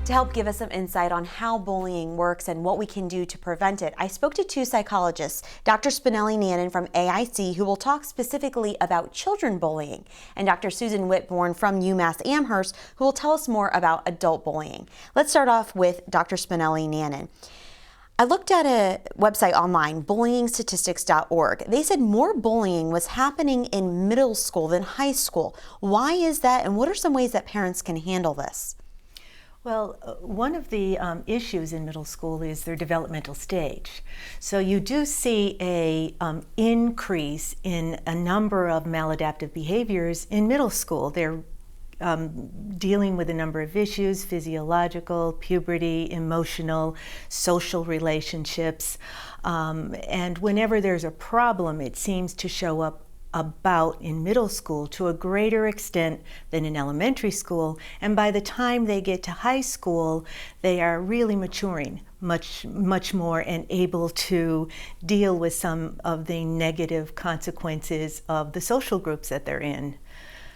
To help give us some insight on how bullying works and what we can do to prevent it, I spoke to two psychologists, Dr. Spinelli-Nannen from AIC, who will talk specifically about children bullying, and Dr. Susan Whitbourne from UMass Amherst, who will tell us more about adult bullying. Let's start off with Dr. Spinelli-Nannen. I looked at a website online, bullyingstatistics.org. They said more bullying was happening in middle school than high school. Why is that, and what are some ways that parents can handle this? Well, one of the issues in middle school is their developmental stage. So you do see a increase in a number of maladaptive behaviors in middle school. They're dealing with a number of issues: physiological, puberty, emotional, social relationships. And whenever there's a problem, it seems to show up about in middle school to a greater extent than in elementary school, and by the time they get to high school they are really maturing much more and able to deal with some of the negative consequences of the social groups that they're in.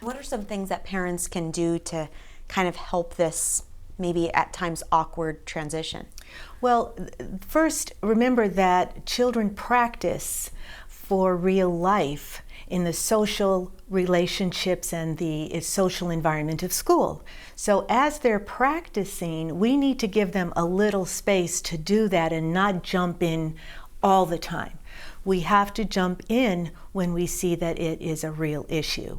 What are some things that parents can do to kind of help this maybe at times awkward transition? Well, first, remember that children practice for real life in the social relationships and the social environment of school. So as they're practicing, we need to give them a little space to do that and not jump in all the time. We have to jump in when we see that it is a real issue.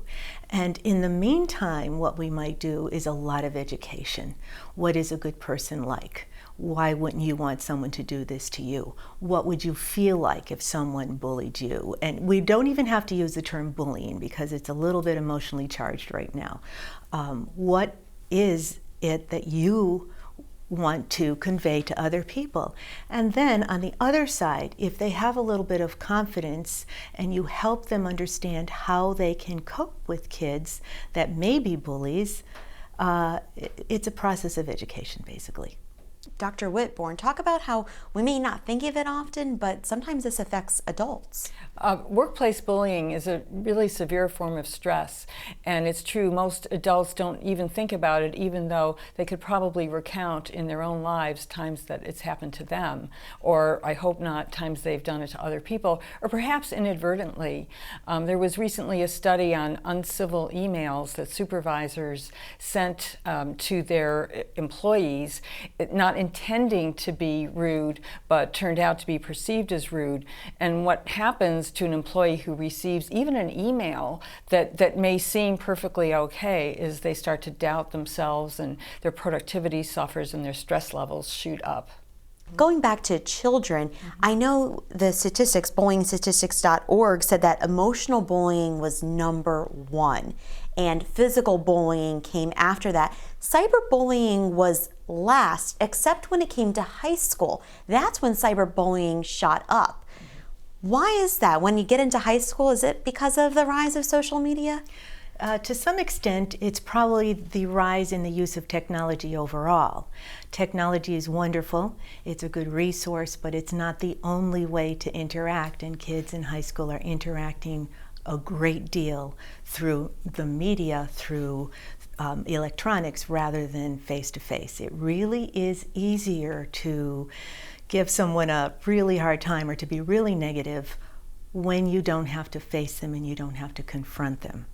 And in the meantime, what we might do is a lot of education. What is a good person like? Why wouldn't you want someone to do this to you? What would you feel like if someone bullied you? And we don't even have to use the term bullying because it's a little bit emotionally charged right now. What is it that you want to convey to other people? And then on the other side, if they have a little bit of confidence and you help them understand how they can cope with kids that may be bullies, it's a process of education, basically. Dr. Whitbourne, talk about how we may not think of it often, but sometimes this affects adults. Workplace bullying is a really severe form of stress, and it's true most adults don't even think about it, even though they could probably recount in their own lives times that it's happened to them, or I hope not, times they've done it to other people, or perhaps inadvertently. There was recently a study on uncivil emails that supervisors sent to their employees, not intending to be rude, but turned out to be perceived as rude. And what happens to an employee who receives even an email that may seem perfectly okay is they start to doubt themselves, and their productivity suffers and their stress levels shoot up. Going back to children, I know the statistics, bullyingstatistics.org, said that emotional bullying was #1 and physical bullying came after that. Cyberbullying was last, except when it came to high school. That's when cyberbullying shot up. Why is that? When you get into high school, is it because of the rise of social media? To some extent, it's probably the rise in the use of technology overall. Technology is wonderful, it's a good resource, but it's not the only way to interact, and kids in high school are interacting a great deal through the media, through electronics, rather than face-to-face. It really is easier to give someone a really hard time or to be really negative when you don't have to face them and you don't have to confront them.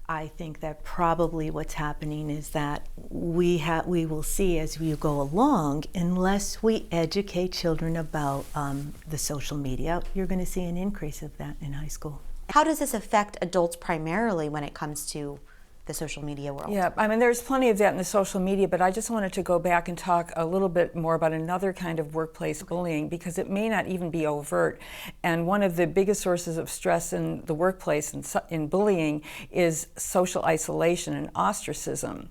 I think that probably what's happening is that we will see as we go along, unless we educate children about the social media, you're going to see an increase of that in high school. How does this affect adults primarily when it comes to the social media world? Yeah, I mean, there's plenty of that in the social media, but I just wanted to go back and talk a little bit more about another kind of workplace bullying, because it may not even be overt. And one of the biggest sources of stress in the workplace and in bullying is social isolation and ostracism.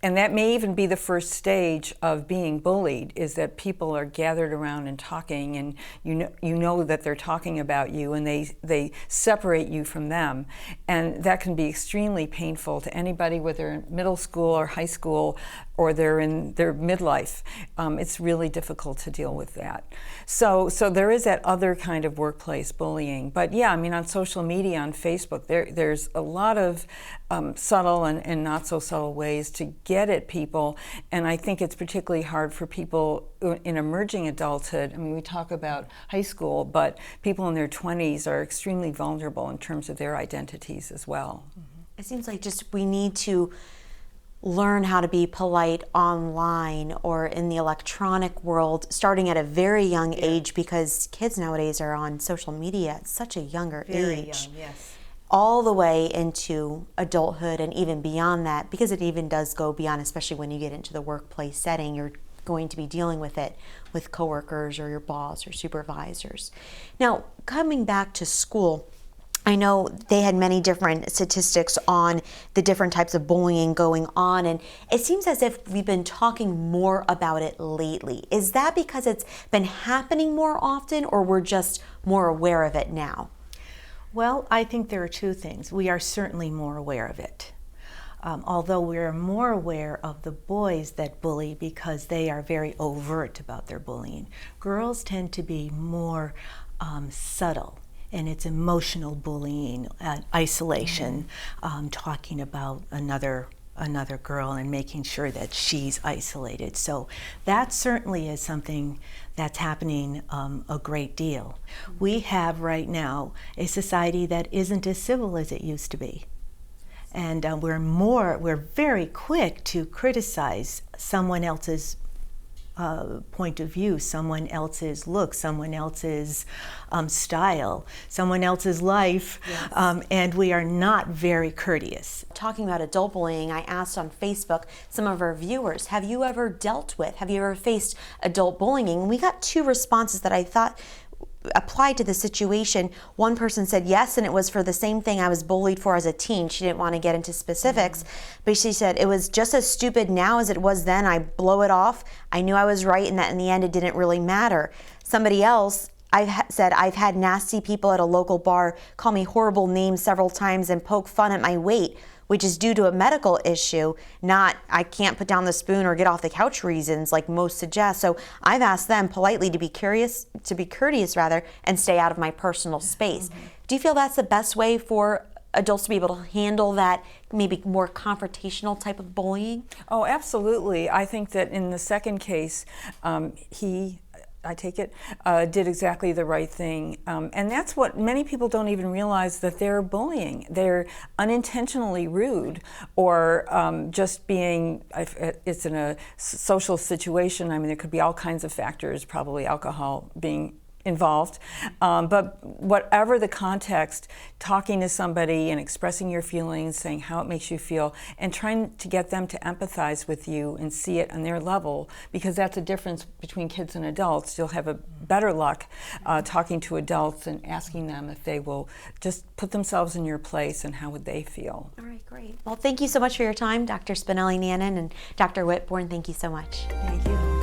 And that may even be the first stage of being bullied, is that people are gathered around and talking, and you know that they're talking about you, and they separate you from them. And that can be extremely painful to anybody, whether in middle school or high school or they're in their midlife. It's really difficult to deal with that. So there is that other kind of workplace bullying. But yeah, I mean, on social media, on Facebook, there's a lot of subtle and not so subtle ways to get at people, and I think it's particularly hard for people in emerging adulthood. I mean, we talk about high school, but people in their 20s are extremely vulnerable in terms of their identities as well. It seems like just we need to learn how to be polite online or in the electronic world starting at a very young age, because kids nowadays are on social media at such a younger age. Young, yes. All the way into adulthood and even beyond that, because it even does go beyond, especially when you get into the workplace setting. You're going to be dealing with it with coworkers or your boss or supervisors. Now, coming back to school, I know they had many different statistics on the different types of bullying going on, and it seems as if we've been talking more about it lately. Is that because it's been happening more often, or we're just more aware of it now? Well, I think there are two things. We are certainly more aware of it. Although we're more aware of the boys that bully because they are very overt about their bullying. Girls tend to be more subtle, and it's emotional bullying, isolation, talking about another girl and making sure that she's isolated. So that certainly is something that's happening a great deal. We have right now a society that isn't as civil as it used to be. And we're very quick to criticize someone else's point of view, someone else's look, someone else's style, someone else's life, yes. And we are not very courteous. Talking about adult bullying, I asked on Facebook some of our viewers, have you ever faced adult bullying? And we got two responses that I thought applied to the situation. One person said yes, and it was for the same thing I was bullied for as a teen. She didn't want to get into specifics, but she said it was just as stupid now as it was then. I blow it off. I knew I was right, and that in the end it didn't really matter. Somebody else said, I've had nasty people at a local bar call me horrible names several times and poke fun at my weight, which is due to a medical issue, not I can't put down the spoon or get off the couch reasons like most suggest. So I've asked them politely to be courteous and stay out of my personal space. Do you feel that's the best way for adults to be able to handle that maybe more confrontational type of bullying? Oh, absolutely. I think that in the second case, I take it, did exactly the right thing. And that's what many people don't even realize, that they're bullying. They're unintentionally rude, or just being, it's in a social situation. I mean, there could be all kinds of factors, probably alcohol being involved, but whatever the context, talking to somebody and expressing your feelings, saying how it makes you feel, and trying to get them to empathize with you and see it on their level, because that's a difference between kids and adults. You'll have a better luck talking to adults and asking them if they will just put themselves in your place and how would they feel. All right, great. Well, thank you so much for your time, Dr. Spinelli-Nannen, and Dr. Whitbourne, thank you so much. Thank you.